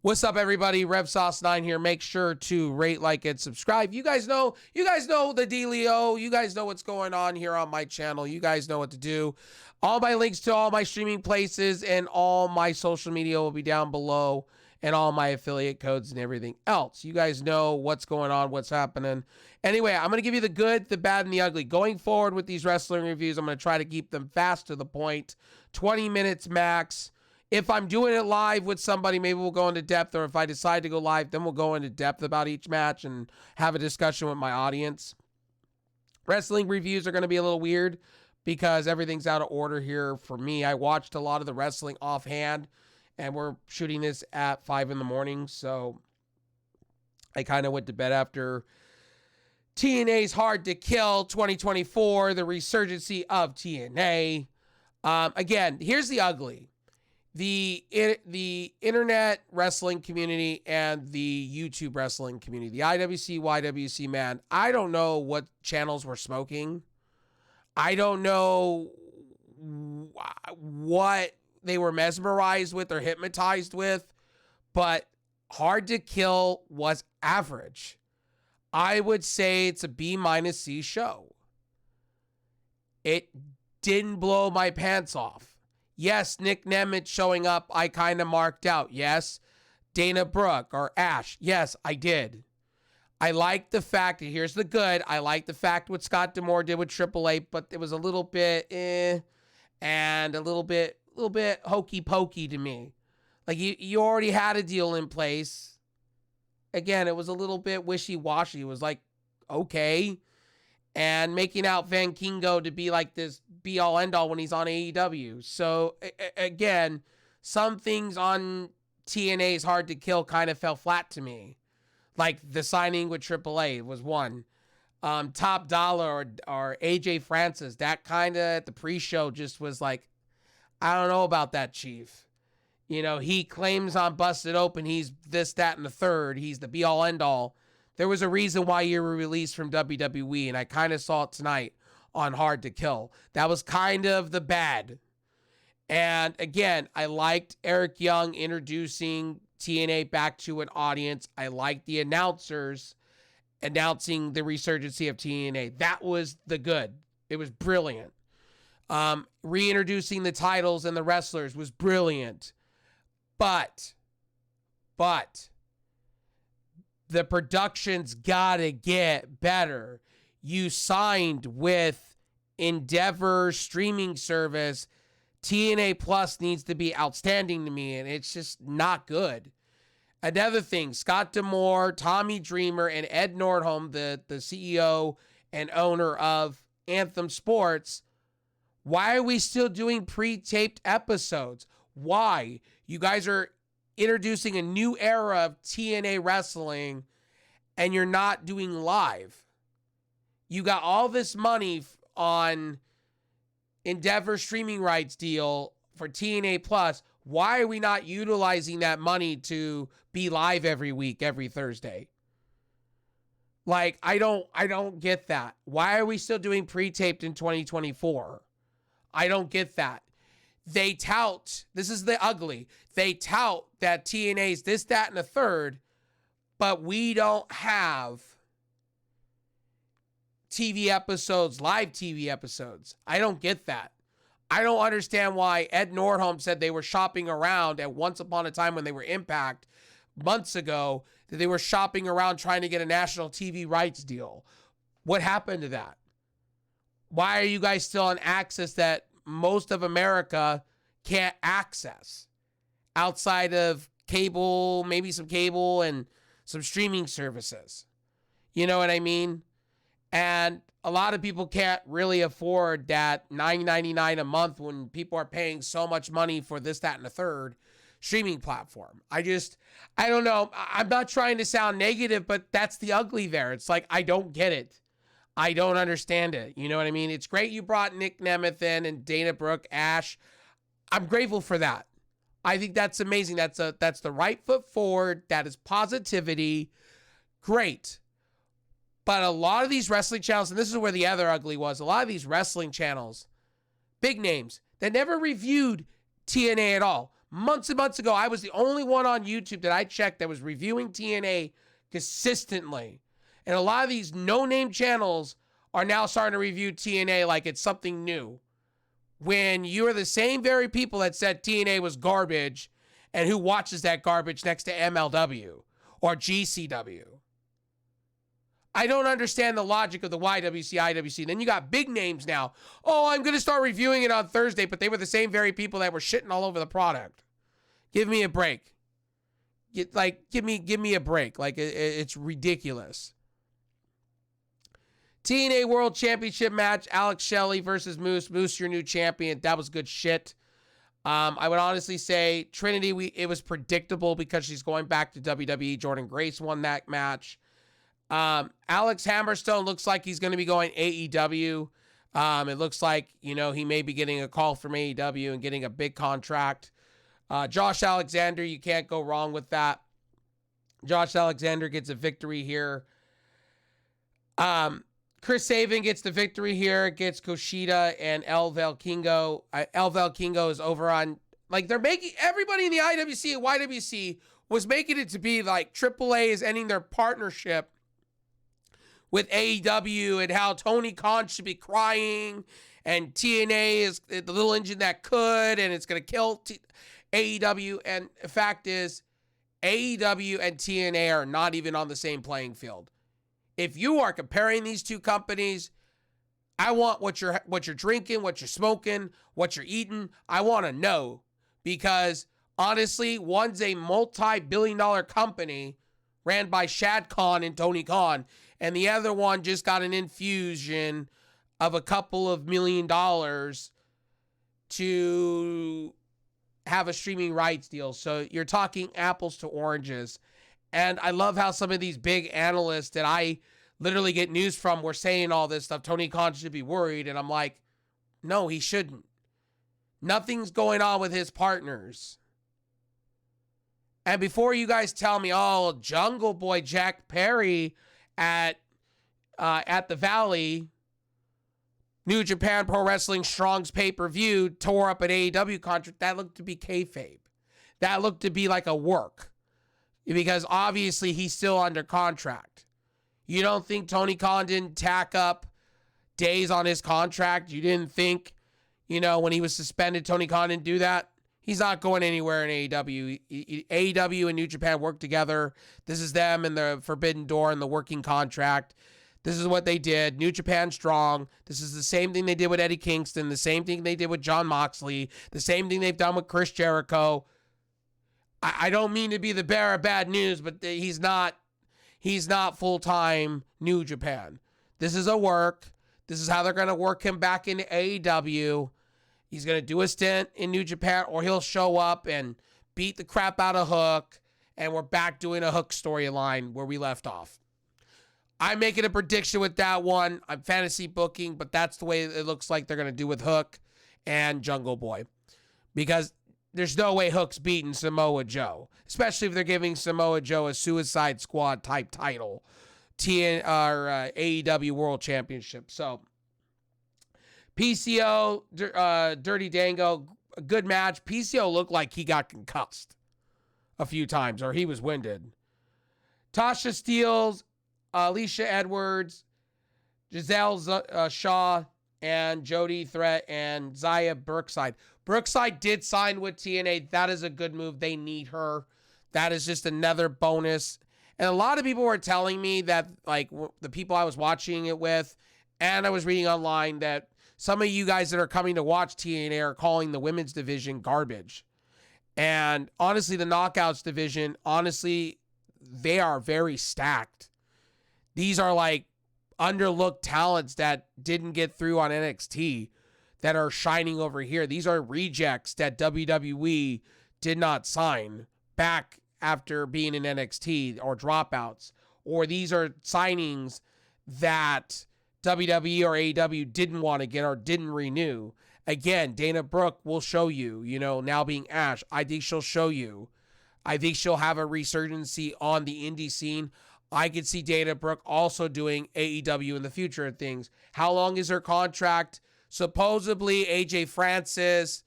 What's up, everybody? RevSauce9 here. Make sure to rate, like, and subscribe. You guys know the dealio. You guys know what's going on here on my channel. You guys know what to do. All my links to all my streaming places and all my social media will be down below, and all my affiliate codes and everything else. You guys know what's going on, what's happening. Anyway, I'm going to give you the good, the bad, and the ugly. Going forward with these wrestling reviews, I'm going to try to keep them fast to the point. 20 minutes max. If I'm doing it live with somebody, maybe we'll go into depth, or if I decide to go live, then we'll go into depth about each match and have a discussion with my audience. Wrestling reviews are going to be a little weird because everything's out of order here for me. I watched a lot of the wrestling offhand, and we're shooting this at 5 in the morning, so I kind of went to bed after TNA's Hard to Kill 2024, the resurgency of TNA. Again, here's the ugly. The internet wrestling community and the YouTube wrestling community, the IWC, YWC, man, I don't know what channels were smoking. I don't know what they were mesmerized with or hypnotized with, but Hard to Kill was average. I would say it's a B-C show. It didn't blow my pants off. Yes, Nick Nemeth showing up, I kind of marked out. Yes, Dana Brooke or Ash. Yes, I did. I like the fact, and here's the good, I like the fact what Scott D'Amore did with Triple H, but it was a little bit and a little bit hokey pokey to me. Like you already had a deal in place. Again, it was a little bit wishy-washy. It was like, okay. And making out Van Kingo to be like this be-all, end-all when he's on AEW. So, again, some things on TNA's Hard to Kill kind of fell flat to me. Like the signing with AAA was one. Top Dollar or AJ Francis, that kind of at the pre-show just was like, I don't know about that, Chief. You know, he claims on Busted Open he's this, that, and the third. He's the be-all, end-all. There was a reason why you were released from WWE, and I kind of saw it tonight on Hard to Kill. That was kind of the bad. And again, I liked Eric Young introducing TNA back to an audience. I liked the announcers announcing the resurgency of TNA. That was the good. It was brilliant. Reintroducing the titles and the wrestlers was brilliant. But the production's gotta get better. You signed with Endeavor streaming service. TNA Plus needs to be outstanding to me, and it's just not good. Another thing, Scott D'Amore, Tommy Dreamer, and Ed Nordholm, the CEO and owner of Anthem Sports, why are we still doing pre-taped episodes? Why? You guys are introducing a new era of TNA wrestling, and you're not doing live. You got all this money on Endeavor streaming rights deal for TNA Plus. Why are we not utilizing that money to be live every week, every Thursday? Like, I don't get that. Why are we still doing pre-taped in 2024? I don't get that. They tout, this is the ugly, they tout that TNA's this, that, and a third, but we don't have TV episodes, live TV episodes. I don't get that. I don't understand why Ed Nordholm said they were shopping around at once upon a time when they were Impact months ago, that they were shopping around trying to get a national TV rights deal. What happened to that? Why are you guys still on access that most of America can't access outside of cable, maybe some cable and some streaming services? You know what I mean? And a lot of people can't really afford that $9.99 a month when people are paying so much money for this, that, and the third streaming platform. I don't know. I'm not trying to sound negative, but that's the ugly there. It's like, I don't get it. I don't understand it. You know what I mean? It's great you brought Nick Nemeth in and Dana Brooke, Ash. I'm grateful for that. I think that's amazing. That's the right foot forward. That is positivity. Great. But a lot of these wrestling channels, and this is where the other ugly was, a lot of these wrestling channels, big names, that never reviewed TNA at all. months and months ago, I was the only one on YouTube that I checked that was reviewing TNA consistently. And a lot of these no-name channels are now starting to review TNA like it's something new. When you are the same very people that said TNA was garbage and who watches that garbage next to MLW or GCW. I don't understand the logic of the YWC, IWC. Then you got big names now. Oh, I'm going to start reviewing it on Thursday, but they were the same very people that were shitting all over the product. Give me a break. Give me a break. Like, it's ridiculous. TNA World Championship match, Alex Shelley versus Moose. Moose, your new champion. That was good shit. I would honestly say Trinity, it was predictable because she's going back to WWE. Jordan Grace won that match. Alex Hammerstone looks like he's going to be going AEW. It looks like, he may be getting a call from AEW and getting a big contract. Josh Alexander, you can't go wrong with that. Josh Alexander gets a victory here. Chris Sabin gets the victory here, gets Kushida and El Valkingo. El Valkingo is over on, they're making, everybody in the IWC and YWC was making it to be like AAA is ending their partnership with AEW and how Tony Khan should be crying and TNA is the little engine that could and it's going to kill AEW. And the fact is, AEW and TNA are not even on the same playing field. If you are comparing these two companies, I want what you're drinking, what you're smoking, what you're eating. I want to know because honestly, one's a multi-billion-dollar company ran by Shad Khan and Tony Khan, and the other one just got an infusion of a couple of $1 million to have a streaming rights deal. So you're talking apples to oranges. And I love how some of these big analysts that I literally get news from were saying all this stuff. Tony Khan should be worried. And I'm like, no, he shouldn't. Nothing's going on with his partners. And before you guys tell me, oh, Jungle Boy Jack Perry at the Valley, New Japan Pro Wrestling Strong's pay-per-view tore up an AEW contract, that looked to be kayfabe. That looked to be like a work. Because obviously he's still under contract. You don't think Tony Khan didn't tack up days on his contract? You didn't think, when he was suspended, Tony Khan didn't do that? He's not going anywhere in AEW. AEW and New Japan work together. This is them and the Forbidden Door and the working contract. This is what they did. New Japan Strong. This is the same thing they did with Eddie Kingston. The same thing they did with Jon Moxley. The same thing they've done with Chris Jericho. I don't mean to be the bearer of bad news, but he's not full-time New Japan. This is a work. This is how they're going to work him back into AEW. He's going to do a stint in New Japan, or he'll show up and beat the crap out of Hook, and we're back doing a Hook storyline where we left off. I'm making a prediction with that one. I'm fantasy booking, but that's the way it looks like they're going to do with Hook and Jungle Boy. Because there's no way Hook's beating Samoa Joe, especially if they're giving Samoa Joe a Suicide Squad type title, AEW World Championship. So PCO, Dirty Dango, a good match. PCO looked like he got concussed a few times, or he was winded. Tasha Steelz, Alicia Edwards, Giselle Shaw, and Jody Threat and Zaya Brookside. Brookside did sign with TNA. That is a good move. They need her. That is just another bonus. And a lot of people were telling me that, the people I was watching it with, and I was reading online, that some of you guys that are coming to watch TNA are calling the women's division garbage. And honestly, the Knockouts division, they are very stacked. These are underlooked talents that didn't get through on NXT that are shining over here. These are rejects that WWE did not sign back after being in NXT, or dropouts. Or these are signings that WWE or AEW didn't want to get or didn't renew. Again, Dana Brooke will show you, now being Ash, I think she'll show you. I think she'll have a resurgency on the indie scene. I could see Dana Brooke also doing AEW in the future of things. How long is her contract? Supposedly, AJ Francis,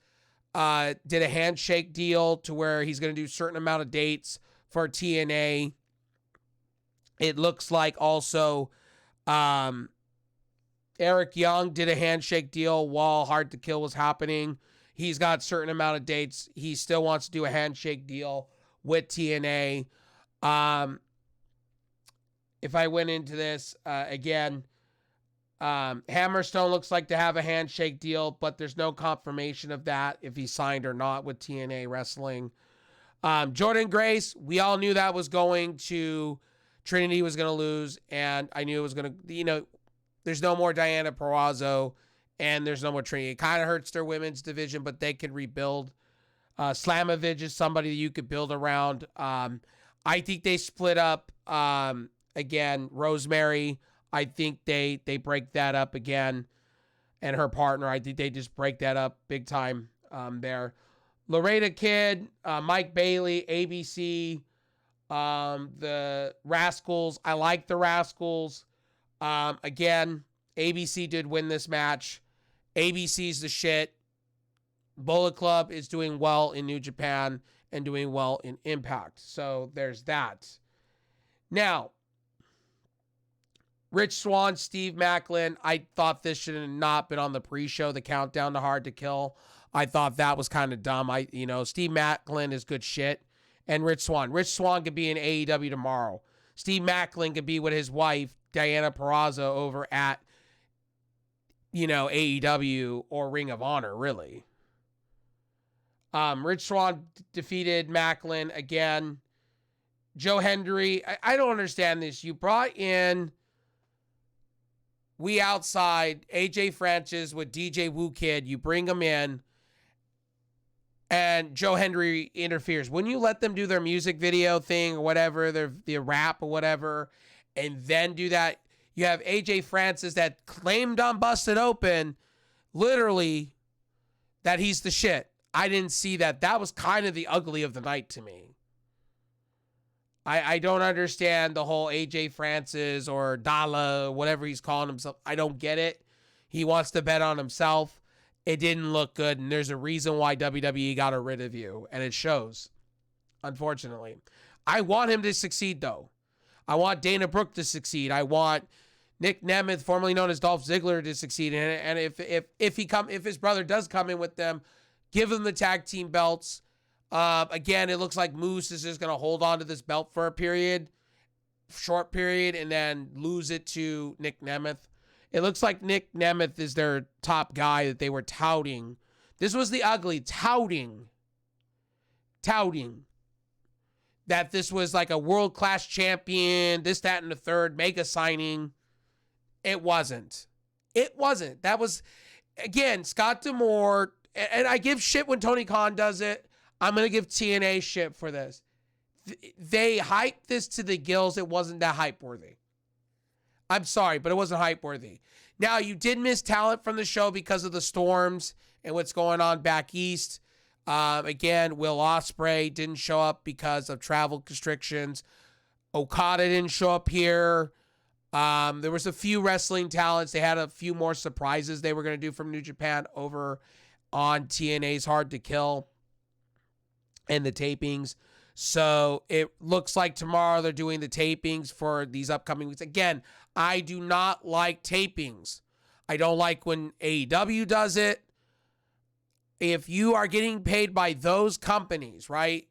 did a handshake deal to where he's going to do a certain amount of dates for TNA. It looks like also Eric Young did a handshake deal while Hard to Kill was happening. He's got a certain amount of dates. He still wants to do a handshake deal with TNA. If I went into this, again, Hammerstone looks like to have a handshake deal, but there's no confirmation of that, if he signed or not with TNA Wrestling. Jordan Grace, we all knew that was going to, Trinity was going to lose, and I knew it was going to, there's no more Diana Purrazzo, and there's no more Trinity. It kind of hurts their women's division, but they can rebuild. Slamovich is somebody that you could build around. I think they split up, again, Rosemary. I think they break that up again. And her partner, I think they just break that up big time there. Loretta Kidd, Mike Bailey, ABC, the Rascals. I like the Rascals. Again, ABC did win this match. ABC's the shit. Bullet Club is doing well in New Japan and doing well in Impact. So there's that. Now, Rich Swann, Steve Macklin. I thought this should have not been on the pre-show, the countdown to Hard to Kill. I thought that was kind of dumb. Steve Macklin is good shit. And Rich Swann. Rich Swann could be in AEW tomorrow. Steve Macklin could be with his wife, Diana Purrazzo, over at, AEW or Ring of Honor, really. Rich Swann defeated Macklin again. Joe Hendry, I don't understand this. You brought in We Outside, AJ Francis with DJ Woo Kid. You bring them in, and Joe Hendry interferes. Wouldn't you let them do their music video thing or whatever, their rap or whatever, and then do that? You have AJ Francis that claimed on Busted Open, literally, that he's the shit. I didn't see that. That was kind of the ugly of the night to me. I don't understand the whole AJ Francis or Dala, whatever he's calling himself. I don't get it. He wants to bet on himself. It didn't look good, and there's a reason why WWE got rid of you, and it shows, unfortunately. I want him to succeed, though. I want Dana Brooke to succeed. I want Nick Nemeth, formerly known as Dolph Ziggler, to succeed. And if his brother does come in with them, give him the tag team belts. Again, it looks like Moose is just going to hold on to this belt for a short period, and then lose it to Nick Nemeth. It looks like Nick Nemeth is their top guy that they were touting. This was the ugly, touting that this was like a world-class champion, this, that, and the third, mega signing. It wasn't. That was, again, Scott D'Amore, and I give shit when Tony Khan does it. I'm going to give TNA shit for this. They hyped this to the gills. It wasn't that hype worthy. I'm sorry, but it wasn't hype worthy. Now, you did miss talent from the show because of the storms and what's going on back east. Again, Will Ospreay didn't show up because of travel restrictions. Okada didn't show up here. There was a few wrestling talents. They had a few more surprises they were going to do from New Japan over on TNA's Hard to Kill and the tapings. So it looks like tomorrow they're doing the tapings for these upcoming weeks. Again, I do not like tapings. I don't like when AEW does it. If you are getting paid by those companies, right,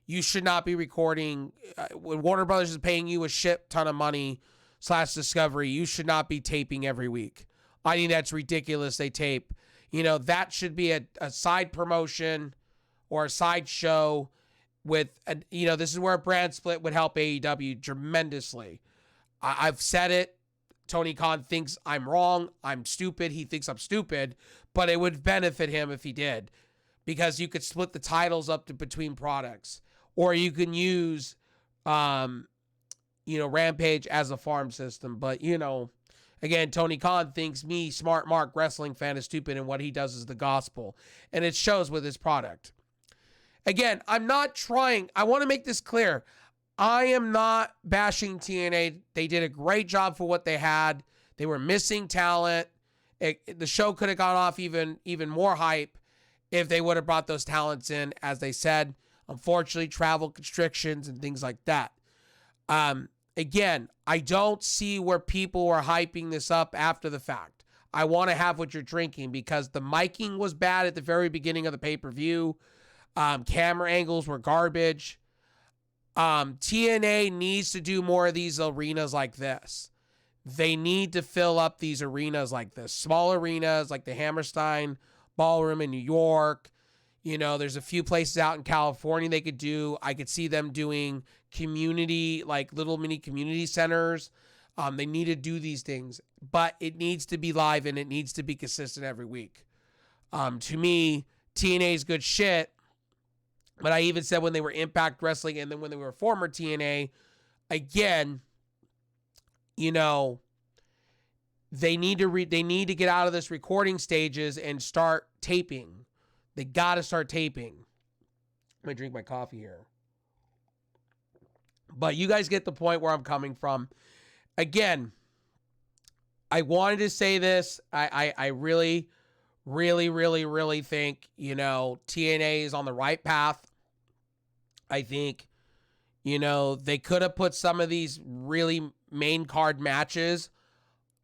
you should not be recording. When Warner Brothers is paying you a shit ton of money / Discovery, you should not be taping every week. I think that's ridiculous. They tape. That should be a side promotion or a side show with, this is where a brand split would help AEW tremendously. I've said it. Tony Khan thinks I'm wrong. I'm stupid. He thinks I'm stupid, but it would benefit him if he did, because you could split the titles up between products, or you can use, Rampage as a farm system. But, again, Tony Khan thinks me, smart Mark wrestling fan, is stupid, and what he does is the gospel, and it shows with his product. Again, I'm not trying. I want to make this clear. I am not bashing TNA. They did a great job for what they had. They were missing talent. The show could have gone off even more hype if they would have brought those talents in, as they said. Unfortunately, travel constrictions and things like that. Again, I don't see where people were hyping this up after the fact. I want to have what you're drinking because the miking was bad at the very beginning of the pay-per-view. Camera angles were garbage. TNA needs to do more of these arenas like this. They need to fill up these arenas like this. Small arenas like the Hammerstein Ballroom in New York. You know, there's a few places out in California they could do. I could see them doing community, like little mini community centers. They need to do these things, but it needs to be live and it needs to be consistent every week. To me, TNA is good shit, but I even said when they were Impact Wrestling and then when they were former TNA, again, you know, they need to get out of this recording stages and start taping. They got to start taping. I'm going to drink my coffee here. But you guys get the point where I'm coming from. Again, I wanted to say this. I really, really, really, really think, you know, TNA is on the right path. I think, you know, they could have put some of these really main card matches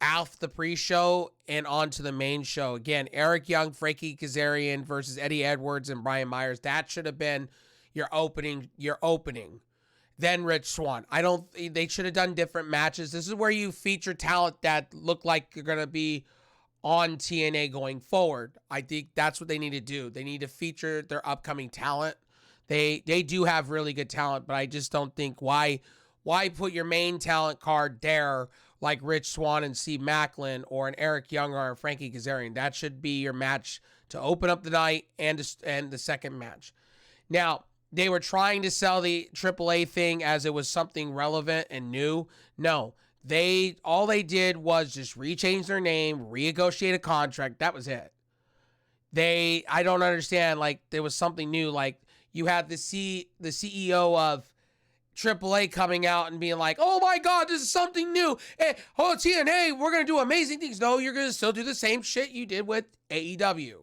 off the pre-show and onto the main show. Again, Eric Young, Frankie Kazarian versus Eddie Edwards and Brian Myers. That should have been your opening. Then Rich Swann. They should have done different matches. This is where you feature talent that look like you're going to be on TNA going forward. I think that's what they need to do. They need to feature their upcoming talent. They do have really good talent, but I just don't think why put your main talent card there like Rich Swann and Steve Macklin or an Eric Young or a Frankie Kazarian. That should be your match to open up the night and the second match. Now, they were trying to sell the AAA thing as it was something relevant and new. No, all they did was just rechange their name, renegotiate a contract. That was it. I don't understand. Like, there was something new. Like, you had the CEO of AAA coming out and being like, oh my God, this is something new. Hey, TNA, we're going to do amazing things. No, you're going to still do the same shit you did with AEW.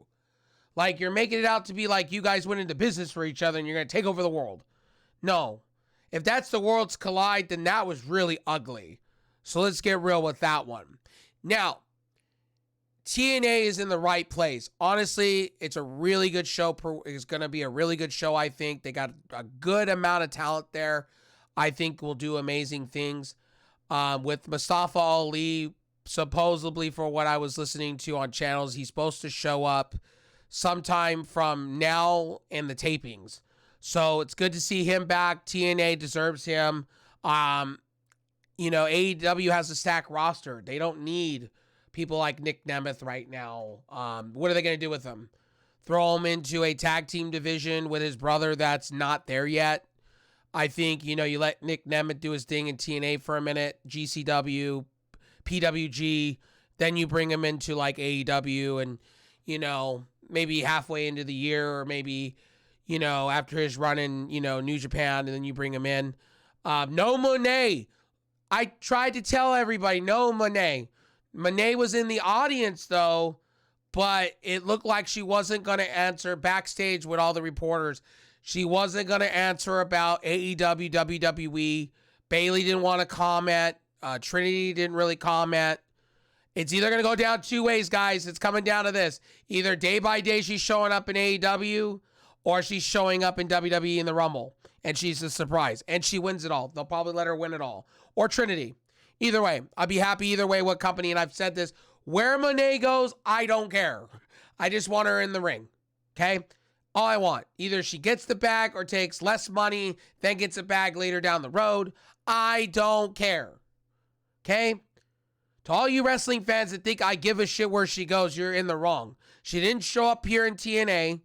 Like, you're making it out to be like you guys went into business for each other and you're going to take over the world. No. If that's the worlds collide, then that was really ugly. So let's get real with that one. Now, TNA is in the right place. Honestly, it's a really good show. It's going to be a really good show, I think. They got a good amount of talent there. I think will do amazing things. With Mustafa Ali, supposedly for what I was listening to on channels, he's supposed to show up sometime from now and the tapings. So it's good to see him back. TNA deserves him. You know, AEW has a stacked roster. They don't need people like Nick Nemeth right now. What are they going to do with him? Throw him into a tag team division with his brother that's not there yet? I think, you know, you let Nick Nemeth do his thing in TNA for a minute, GCW, PWG, then you bring him into like AEW and, you know, maybe halfway into the year or maybe, you know, after his run in, you know, New Japan, and then you bring him in. No Monet. I tried to tell everybody, no Monet. Monet was in the audience, though, but it looked like she wasn't going to answer backstage with all the reporters. She wasn't going to answer about AEW, WWE. Bayley didn't want to comment. Trinity didn't really comment. It's either going to go down two ways, guys. It's coming down to this. Either day by day she's showing up in AEW or she's showing up in WWE in the Rumble, and she's a surprise, and she wins it all. They'll probably let her win it all. Or Trinity. Either way, I'd be happy either way what company, and I've said this. Where Monet goes, I don't care. I just want her in the ring, okay? All I want. Either she gets the bag or takes less money, then gets a bag later down the road. I don't care, okay? To all you wrestling fans that think I give a shit where she goes, you're in the wrong. She didn't show up here in TNA.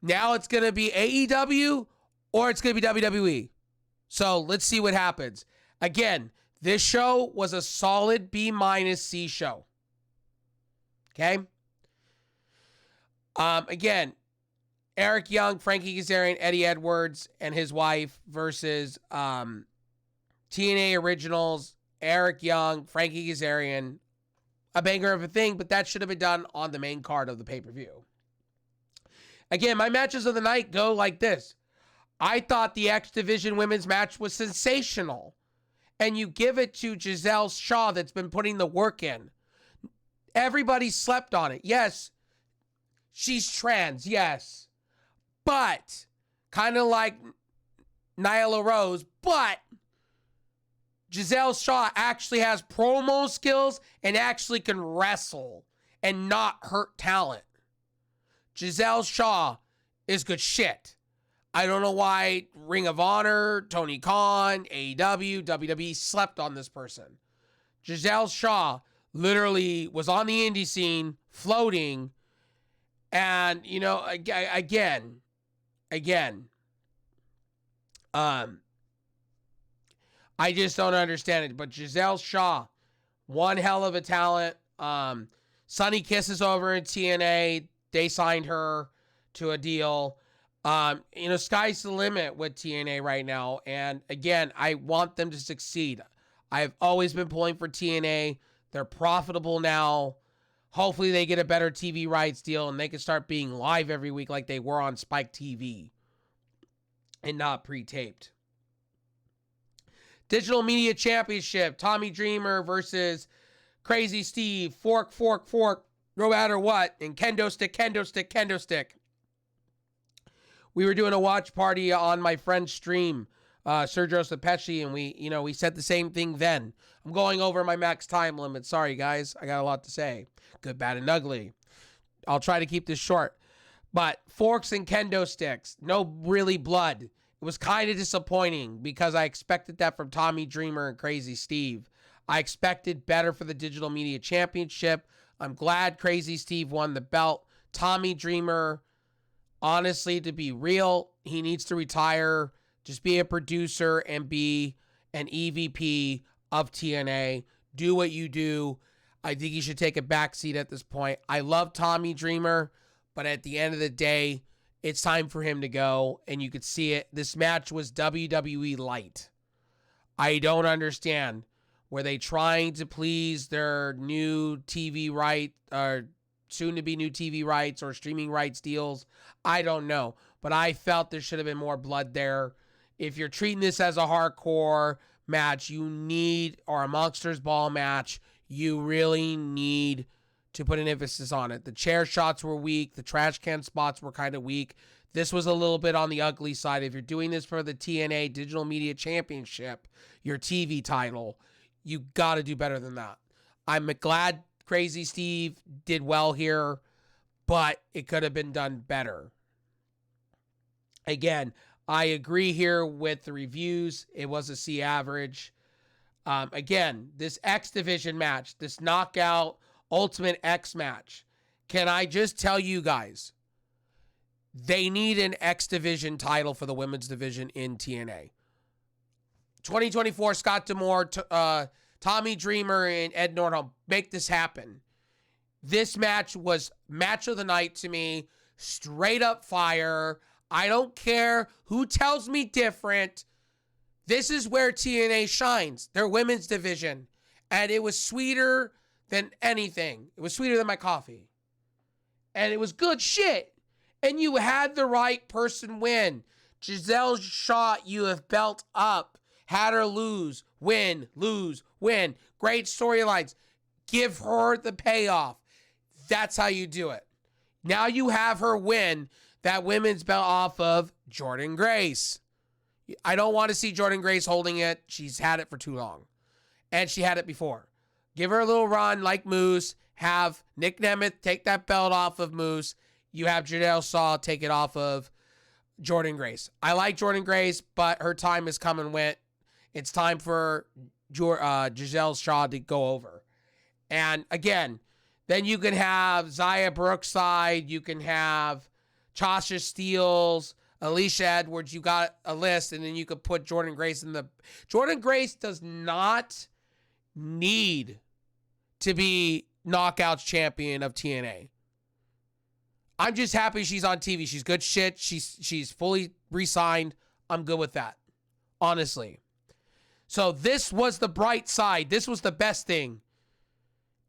Now it's going to be AEW or it's going to be WWE. So let's see what happens. Again, this show was a solid B-C show. Okay? Again, Eric Young, Frankie Kazarian, Eddie Edwards, and his wife versus TNA Originals, Eric Young, Frankie Kazarian. A banger of a thing, but that should have been done on the main card of the pay-per-view. Again, my matches of the night go like this. I thought the X Division women's match was sensational. And you give it to Giselle Shaw that's been putting the work in. Everybody slept on it. Yes, she's trans, yes. But, kind of like Nyla Rose, but Giselle Shaw actually has promo skills and actually can wrestle and not hurt talent. Giselle Shaw is good shit. I don't know why Ring of Honor, Tony Khan, AEW, WWE slept on this person. Giselle Shaw literally was on the indie scene, floating, and, you know, again, I just don't understand it. But Giselle Shaw, one hell of a talent. Sunny Kisses over in TNA. They signed her to a deal. You know, sky's the limit with TNA right now. And again, I want them to succeed. I've always been pulling for TNA. They're profitable now. Hopefully they get a better TV rights deal and they can start being live every week like they were on Spike TV and not pre-taped. Digital Media Championship, Tommy Dreamer versus Crazy Steve, fork, no matter what, and kendo stick. We were doing a watch party on my friend's stream, Sergio Sapesci, and we said the same thing then. I'm going over my max time limit. Sorry, guys. I got a lot to say. Good, bad, and ugly. I'll try to keep this short. But forks and kendo sticks, no really blood. It was kind of disappointing because I expected that from Tommy Dreamer and Crazy Steve. I expected better for the Digital Media Championship. I'm glad Crazy Steve won the belt. Tommy Dreamer, honestly, to be real, he needs to retire. Just be a producer and be an EVP of TNA. Do what you do. I think he should take a backseat at this point. I love Tommy Dreamer, but at the end of the day, it's time for him to go, and you could see it. This match was WWE light. I don't understand. Were they trying to please their new TV right, or soon-to-be new TV rights or streaming rights deals? I don't know, but I felt there should have been more blood there. If you're treating this as a hardcore match, or a Monsters Ball match, you really need to put an emphasis on it. The chair shots were weak. The trash can spots were kind of weak. This was a little bit on the ugly side. If you're doing this for the TNA Digital Media Championship, your TV title, you got to do better than that. I'm glad Crazy Steve did well here, but it could have been done better. Again, I agree here with the reviews. It was a C average. Again, this X Division match, this knockout Ultimate X match. Can I just tell you guys, they need an X Division title for the women's division in TNA. 2024, Scott D'Amore, Tommy Dreamer, and Ed Nordholm. Make this happen. This match was match of the night to me. Straight up fire. I don't care who tells me different. This is where TNA shines. Their women's division. And it was sweeter than anything. It was sweeter than my coffee. And it was good shit. And you had the right person win. Giselle Shaw, you have built up. Had her lose, win. Great storylines. Give her the payoff. That's how you do it. Now you have her win that women's belt off of Jordynne Grace. I don't want to see Jordynne Grace holding it. She's had it for too long. And she had it before. Give her a little run like Moose. Have Nick Nemeth take that belt off of Moose. You have Giselle Shaw take it off of Jordynne Grace. I like Jordynne Grace, but her time has come and went. It's time for Giselle Shaw to go over. And again, then you can have Zaya Brookside. You can have Tasha Steeles, Alicia Edwards. You got a list, and then you could put Jordynne Grace in the... Jordynne Grace does not need to be Knockouts champion of TNA. I'm just happy she's on TV. She's good shit. She's fully re-signed. I'm good with that, honestly. So this was the bright side. This was the best thing.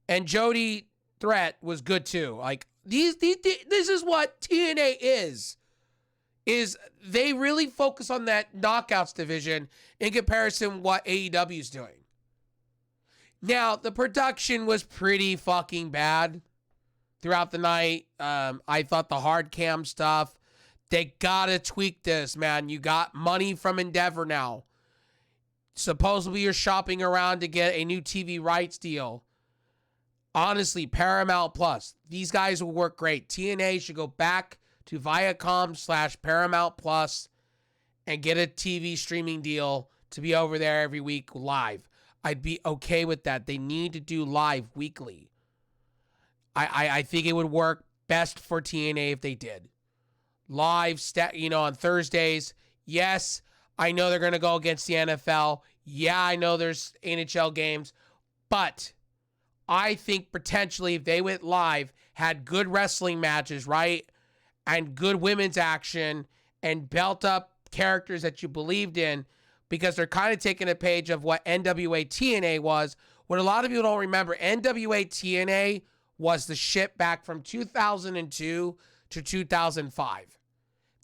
And Jody Threat was good too. Like, This is what TNA is they really focus on that knockouts division in comparison what AEW is doing. Now, the production was pretty fucking bad throughout the night. I thought the hard cam stuff, they gotta tweak this, man. You got money from Endeavor now. Supposedly you're shopping around to get a new TV rights deal. Honestly, Paramount Plus, these guys will work great. TNA should go back to Viacom/Paramount Plus and get a TV streaming deal to be over there every week live. I'd be okay with that. They need to do live weekly. I think it would work best for TNA if they did. Live, on Thursdays. Yes, I know they're going to go against the NFL. Yeah, I know there's NHL games. But I think potentially if they went live, had good wrestling matches, right? And good women's action and belt up characters that you believed in, because they're kind of taking a page of what NWA TNA was. What a lot of people don't remember, NWA TNA was the shit back from 2002 to 2005.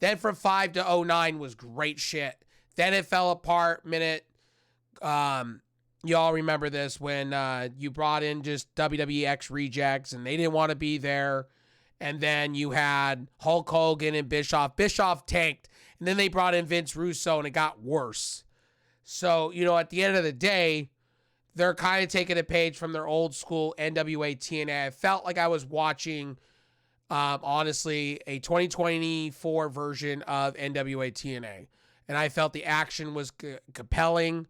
Then from 5 to 09 was great shit. Then it fell apart you all remember this when you brought in just WWEX rejects and they didn't want to be there. And then you had Hulk Hogan and Bischoff. Bischoff tanked. And then they brought in Vince Russo and it got worse. So, at the end of the day, they're kind of taking a page from their old school NWA TNA. I felt like I was watching, honestly, a 2024 version of NWA TNA. And I felt the action was compelling.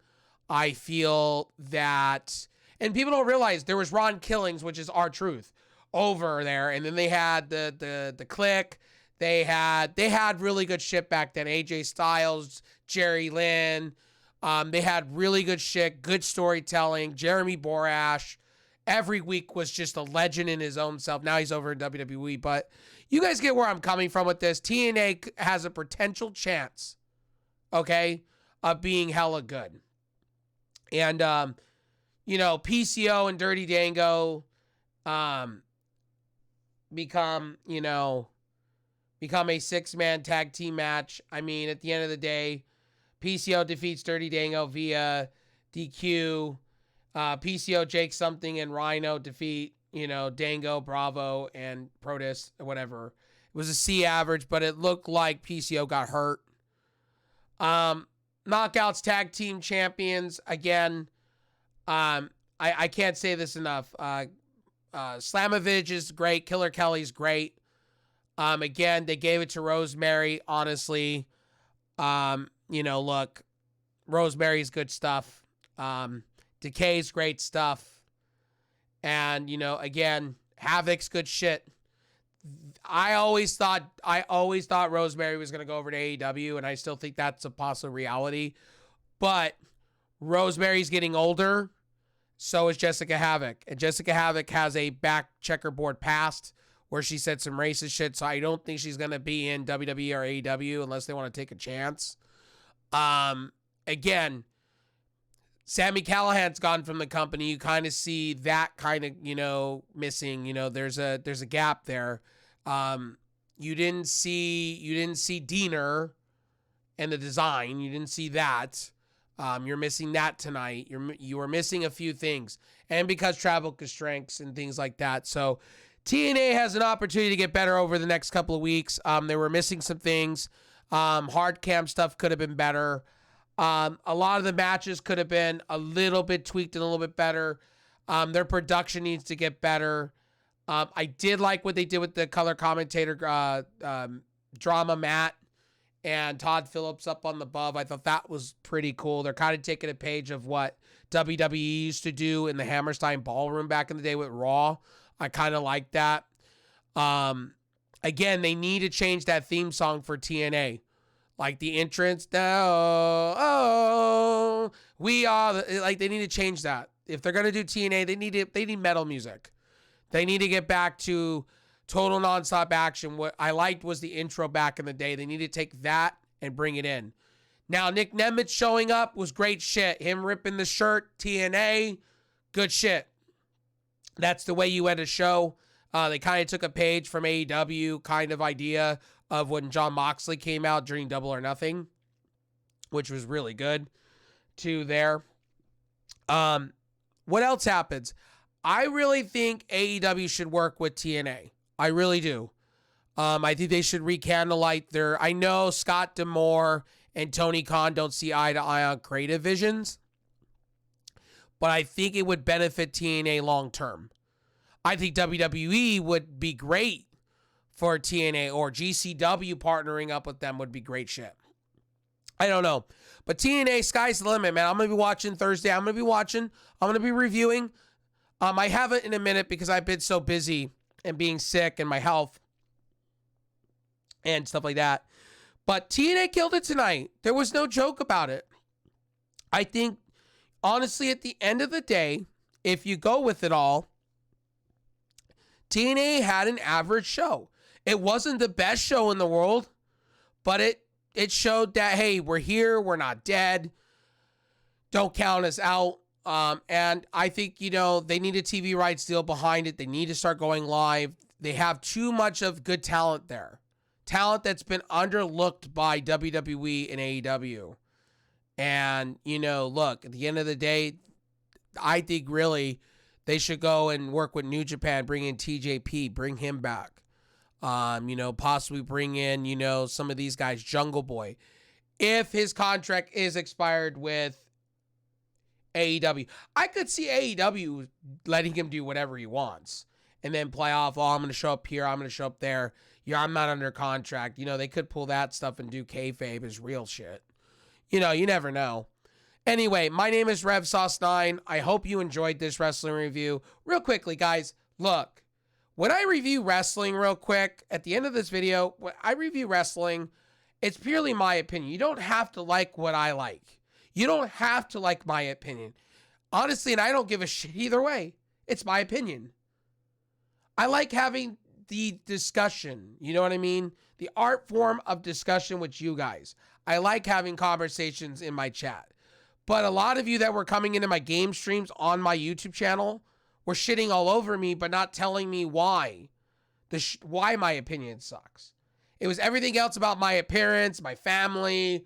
I feel that, and people don't realize there was Ron Killings, which is R-Truth, over there. And then they had the Click. They had really good shit back then. AJ Styles, Jerry Lynn. They had really good shit, good storytelling. Jeremy Borash every week was just a legend in his own self. Now he's over in WWE, but you guys get where I'm coming from with this. TNA has a potential chance, okay, of being hella good. And, PCO and Dirty Dango become a six-man tag team match. I mean, at the end of the day, PCO defeats Dirty Dango via DQ. PCO, Jake Something, and Rhino defeat, Dango, Bravo, and Protus, or whatever. It was a C average, but it looked like PCO got hurt. Knockouts tag team champions, again, I can't say this enough. Slamovich is great. Killer Kelly's great. Again, they gave it to Rosemary, honestly. Look, Rosemary's good stuff. Decay's great stuff. And, again, Havoc's good shit. I always thought Rosemary was going to go over to AEW, and I still think that's a possible reality. But Rosemary's getting older, so is Jessica Havoc. And Jessica Havoc has a back checkerboard past where she said some racist shit, so I don't think she's going to be in WWE or AEW unless they want to take a chance. Again, Sami Callihan's gone from the company. You kind of see that kind of, missing. There's a gap there. You didn't see Diener and the design. You didn't see that. You're missing that tonight. You are missing a few things, and because travel constraints and things like that. So TNA has an opportunity to get better over the next couple of weeks. They were missing some things. Hard cam stuff could have been better. A lot of the matches could have been a little bit tweaked and a little bit better. Their production needs to get better. I did like what they did with the color commentator drama Matt and Todd Phillips up on the above. I thought that was pretty cool. They're kind of taking a page of what WWE used to do in the Hammerstein Ballroom back in the day with Raw. I kind of like that. Again, they need to change that theme song for TNA. Like the entrance, we are they need to change that. If they're gonna do TNA, they need metal music. They need to get back to total nonstop action. What I liked was the intro back in the day. They need to take that and bring it in. Now Nick Nemeth showing up was great shit. Him ripping the shirt, TNA, good shit. That's the way you end a show. They kind of took a page from AEW kind of idea of when Jon Moxley came out during Double or Nothing, which was really good to there. What else happens? I really think AEW should work with TNA. I really do. I think they should recandlelight their... I know Scott D'Amore and Tony Khan don't see eye to eye on creative visions, but I think it would benefit TNA long term. I think WWE would be great for TNA, or GCW partnering up with them would be great shit. I don't know. But TNA, sky's the limit, man. I'm going to be watching Thursday. I'm going to be reviewing. I haven't in a minute because I've been so busy and being sick and my health and stuff like that. But TNA killed it tonight. There was no joke about it. I think, honestly, at the end of the day, if you go with it all, TNA had an average show. It wasn't the best show in the world, but it showed that, hey, we're here, we're not dead. Don't count us out. And I think, they need a TV rights deal behind it. They need to start going live. They have too much of good talent there. Talent that's been underlooked by WWE and AEW. And, look, at the end of the day, I think really they should go and work with New Japan, bring in TJP, bring him back. Possibly bring in, some of these guys, Jungle Boy. If his contract is expired with AEW, I could see AEW letting him do whatever he wants and then play off, I'm going to show up here, I'm going to show up there. Yeah, I'm not under contract. They could pull that stuff and do kayfabe as real shit. You never know. Anyway, my name is RevSauce9. I hope you enjoyed this wrestling review. Real quickly, guys, look. When I review wrestling real quick, at the end of this video, when I review wrestling, it's purely my opinion. You don't have to like what I like. You don't have to like my opinion. Honestly, and I don't give a shit either way. It's my opinion. I like having the discussion, you know what I mean? The art form of discussion with you guys. I like having conversations in my chat. But a lot of you that were coming into my game streams on my YouTube channel were shitting all over me, but not telling me why. Why my opinion sucks. It was everything else about my appearance, my family,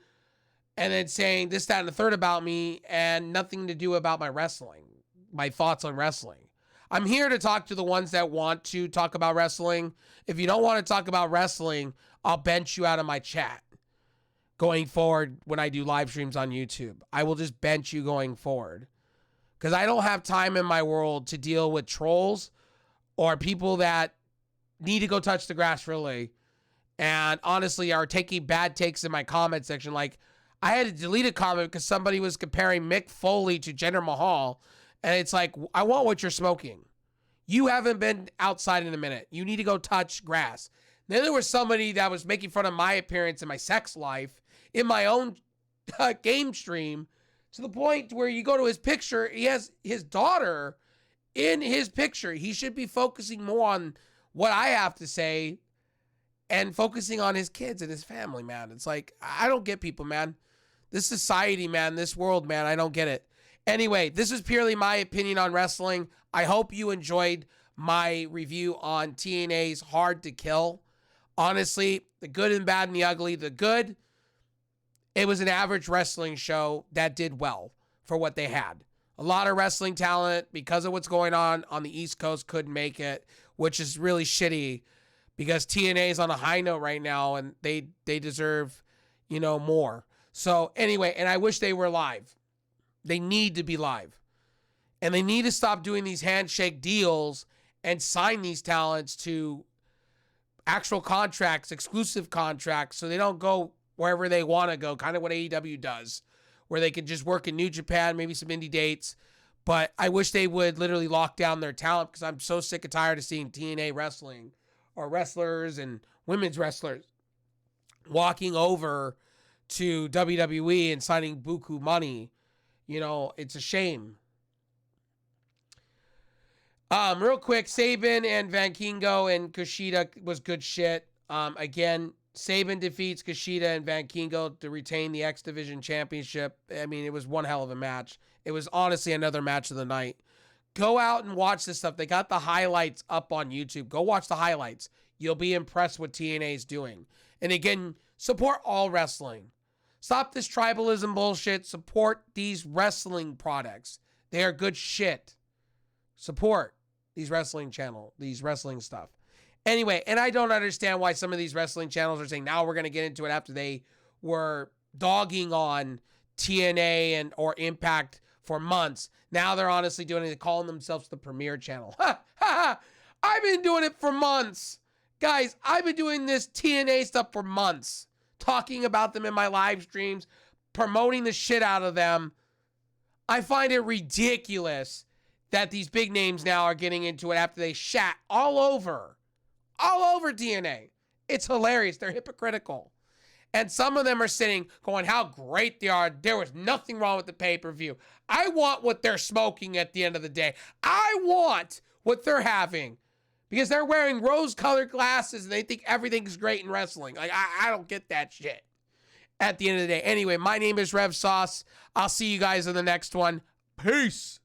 and then saying this, that, and the third about me, and nothing to do about my wrestling, my thoughts on wrestling. I'm here to talk to the ones that want to talk about wrestling. If you don't want to talk about wrestling, I'll bench you out of my chat going forward when I do live streams on YouTube. I will just bench you going forward because I don't have time in my world to deal with trolls or people that need to go touch the grass really and honestly are taking bad takes in my comment section. Like, I had to delete a comment because somebody was comparing Mick Foley to Jinder Mahal. And it's like, I want what you're smoking. You haven't been outside in a minute. You need to go touch grass. Then there was somebody that was making fun of my appearance and my sex life in my own game stream to the point where you go to his picture, he has his daughter in his picture. He should be focusing more on what I have to say and focusing on his kids and his family, man. It's like, I don't get people, man. This society, man, this world, man, I don't get it. Anyway, this is purely my opinion on wrestling. I hope you enjoyed my review on TNA's Hard to Kill. Honestly, the good and bad and the ugly. The good, it was an average wrestling show that did well for what they had. A lot of wrestling talent, because of what's going on the East Coast, couldn't make it, which is really shitty because TNA is on a high note right now and they deserve, more. So anyway, and I wish they were live. They need to be live. And they need to stop doing these handshake deals and sign these talents to actual contracts, exclusive contracts, so they don't go wherever they want to go, kind of what AEW does, where they can just work in New Japan, maybe some indie dates. But I wish they would literally lock down their talent because I'm so sick and tired of seeing TNA wrestling or wrestlers and women's wrestlers walking over to WWE and signing buku money. It's a shame. Real quick, Sabin and Van Kingo and Kushida was good shit. Again, Sabin defeats Kushida and Van Kingo to retain the X Division Championship. I mean, it was one hell of a match. It was honestly another match of the night. Go out and watch this stuff. They got the highlights up on YouTube. Go watch the highlights. You'll be impressed what TNA is doing. And again, support all wrestling. Stop this tribalism bullshit. Support these wrestling products. They are good shit. Support these wrestling stuff. Anyway, and I don't understand why some of these wrestling channels are saying now we're going to get into it after they were dogging on TNA and or Impact for months. Now they're honestly doing it, calling themselves the premier channel. Ha, ha, ha. I've been doing it for months. Guys, I've been doing this TNA stuff for months. Talking about them in my live streams, promoting the shit out of them. I find it ridiculous that these big names now are getting into it after they shat all over TNA. It's hilarious. They're hypocritical. And some of them are sitting going, how great they are. There was nothing wrong with the pay-per-view. I want what they're smoking at the end of the day. I want what they're having. Because they're wearing rose-colored glasses and they think everything's great in wrestling. Like, I don't get that shit at the end of the day. Anyway, my name is Rev Sauce. I'll see you guys in the next one. Peace.